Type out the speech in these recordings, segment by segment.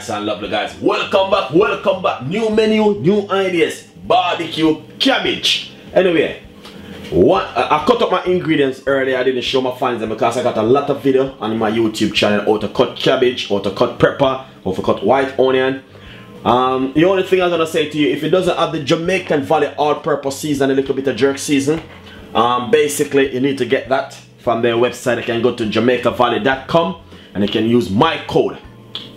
nice and lovely, guys. Welcome back, welcome back. New menu, new ideas. Barbecue cabbage. Anyway, I cut up my ingredients earlier. I didn't show my fans them because I got a lot of video on my YouTube channel how to cut cabbage, how to cut pepper, how to cut white onion. The only thing I'm gonna say to you, if it doesn't have the Jamaican Valley all-purpose season, a little bit of jerk season, basically you need to get that from their website. You can go to jamaicavalley.com and you can use my code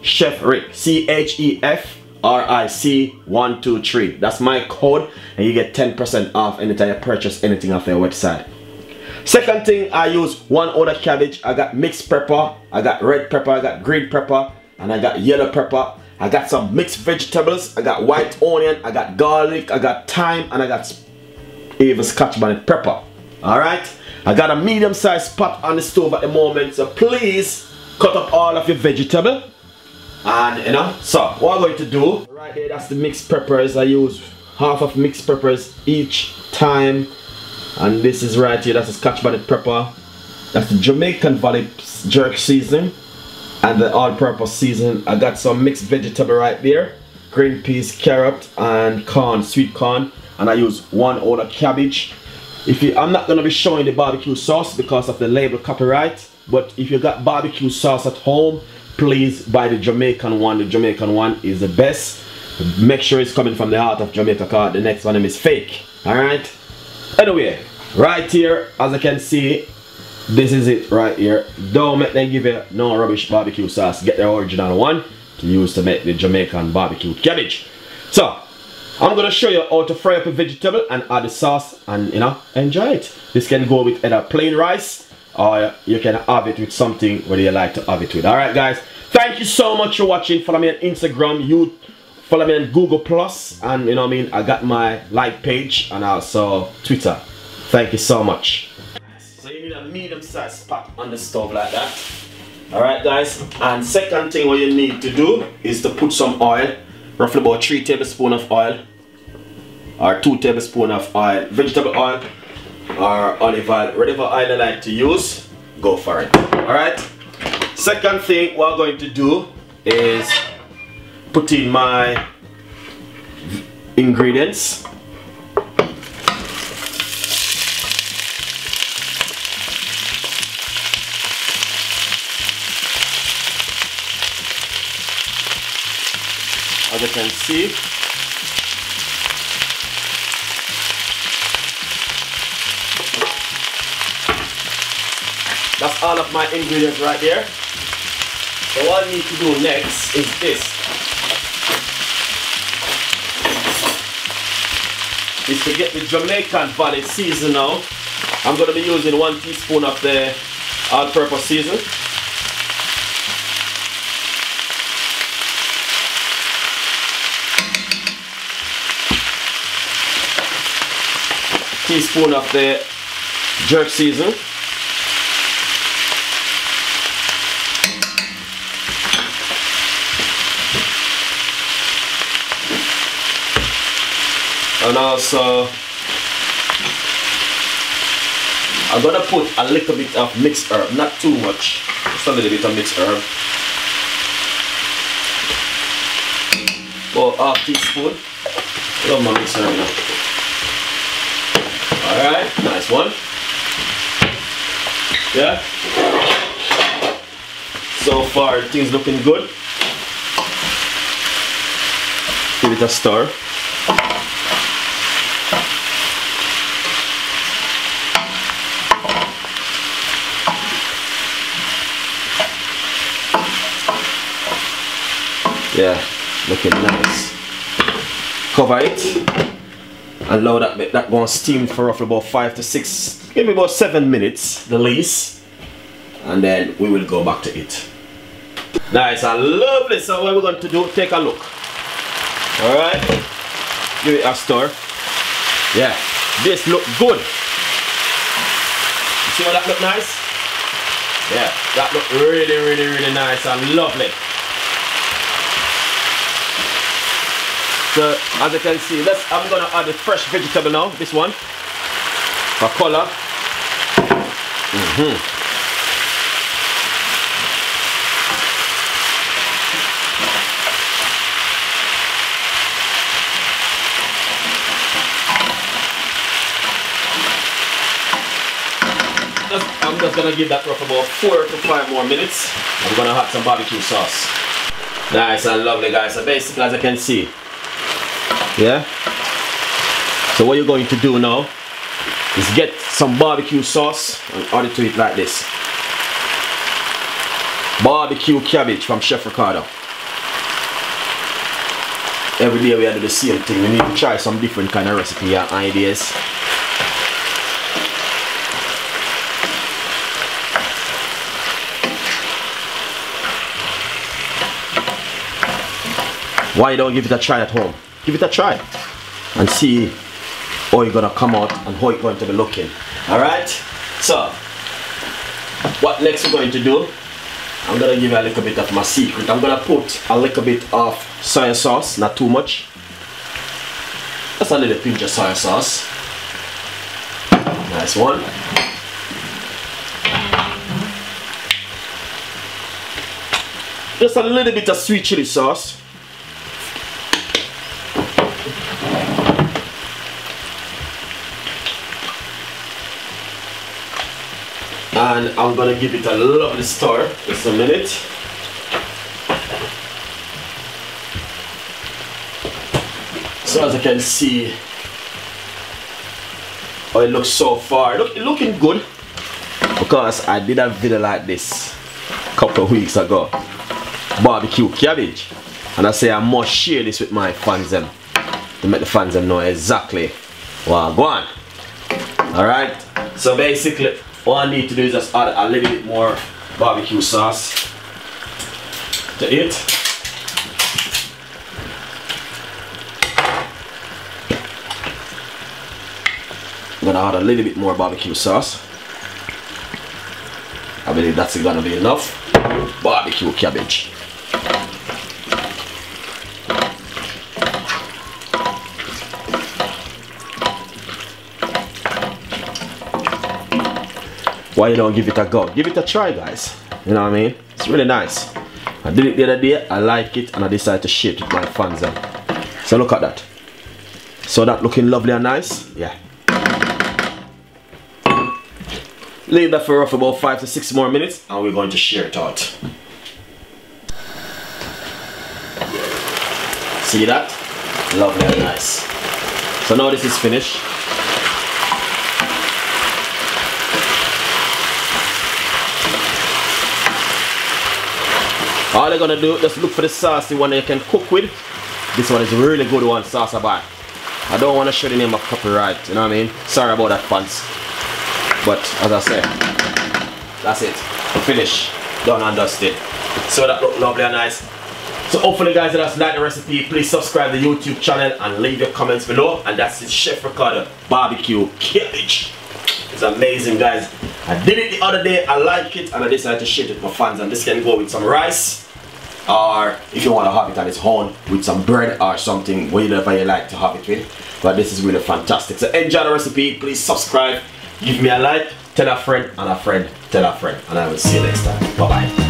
Chef Rick, CHEFRIC123. That's my code, and you get 10% off anytime you purchase anything off their website. Second thing, I use one other cabbage. I got mixed pepper, I got red pepper, I got green pepper, and I got yellow pepper. I got some mixed vegetables. I got white onion, I got garlic, I got thyme, and I got even scotch bonnet pepper. Alright, I got a medium-sized pot on the stove at the moment, so please cut up all of your vegetable. And you know, so what I'm going to do right there, that's the mixed peppers. I use half of mixed peppers each time, and this is right here, that's the scotch bonnet pepper. That's the Jamaican Valley jerk season and the all-purpose season. I got some mixed vegetable right there, green peas, carrot, and corn, sweet corn, and I use one other cabbage. I'm not going to be showing the barbecue sauce because of the label copyright, but if you got barbecue sauce at home, please buy the Jamaican one. The Jamaican one is the best. Make sure it's coming from the heart of Jamaica, because the next one is fake. Alright? Anyway, right here, as you can see, this is it right here. Don't make them give you no rubbish barbecue sauce. Get the original one to use to make the Jamaican barbecue cabbage. So, I'm going to show you how to fry up a vegetable and add the sauce and, you know, enjoy it. This can go with either plain rice, or you can have it with something whether you like to have it with. Alright, guys, thank you so much for watching. Follow me on Instagram, you follow me on Google Plus, and you know what I mean, I got my like page and also Twitter. Thank you so much. So you need a medium-sized pot on the stove like that. Alright, guys, and second thing what you need to do is to put some oil, roughly about 3 tablespoons of oil or 2 tablespoons of oil, vegetable oil or olive oil, whatever oil I like to use, go for it. Alright, second thing what I'm going to do is put in my ingredients. As you can see, that's all of my ingredients right there. So what I need to do next is this. Is to get the Jamaican Valley season now. I'm going to be using 1 teaspoon of the all-purpose season. Teaspoon of the jerk season. And also, I'm gonna put a little bit of mixed herb, not too much, just a little bit of mixed herb. About half teaspoon. Love my mixed herb now. Alright, nice one. Yeah. So far, things looking good. Give it a stir. Yeah, looking nice. Cover it and allow that go on steam for roughly about 5 to 6, maybe about 7 minutes the least, and then we will go back to it. Nice and lovely. So what we're going to do, take a look. Alright, give it a stir. Yeah, this look good. You see how that look nice? Yeah, that look really nice and lovely. So as you can see, I'm gonna add the fresh vegetable now, this one, for color. I'm just gonna give that for about 4 to 5 more minutes. I'm gonna add some barbecue sauce. Nice and lovely, guys. So basically, as you can see, yeah. So what you're going to do now is get some barbecue sauce and add it to it like this. Barbecue cabbage from Chef Ricardo. Every day we do the same thing. We need to try some different kind of recipe and ideas. Why you don't give it a try at home? Give it a try and see how it's gonna come out and how it's going to be looking. Alright? So, what next we're going to do, I'm gonna give you a little bit of my secret. I'm gonna put a little bit of soy sauce, not too much. Just a little pinch of soy sauce. Nice one. Just a little bit of sweet chili sauce. And I'm gonna give it a lovely stir. Just a minute. So as you can see, oh, it looks so far. It's looking good because I did a video like this a couple of weeks ago. Barbecue cabbage, and I say I must share this with my fans them to make the fans them know exactly what I go on. Alright, so basically all I need to do is just add a little bit more barbecue sauce to it. I'm gonna add a little bit more barbecue sauce. I believe that's gonna be enough. Barbecue cabbage. Why you don't give it a go? Give it a try, guys. You know what I mean? It's really nice. I did it the other day, I like it, and I decided to share it with my fans. So look at that. So that looking lovely and nice? Yeah. Leave that for roughly about 5 to 6 more minutes, and we're going to share it out. See that? Lovely and nice. So now this is finished. All you're gonna do, just look for the saucy one that you can cook with. This one is a really good one, salsa bar. I don't want to show the name of copyright, you know what I mean? Sorry about that, fans. But as I said, that's it. Finish. Done and dusted. So that look lovely and nice. So hopefully guys, if you like the recipe, please subscribe to the YouTube channel and leave your comments below. And that's it, Chef Ricardo Barbecue Cabbage. It's amazing, guys. I did it the other day, I like it, and I decided to share it with my fans. And this can go with some rice, or if you want to have it on its own with some bread or something, whatever you like to have it with. But this is really fantastic. So enjoy the recipe, please subscribe, give me a like, tell a friend, and a friend tell a friend, and I will see you next time. Bye bye.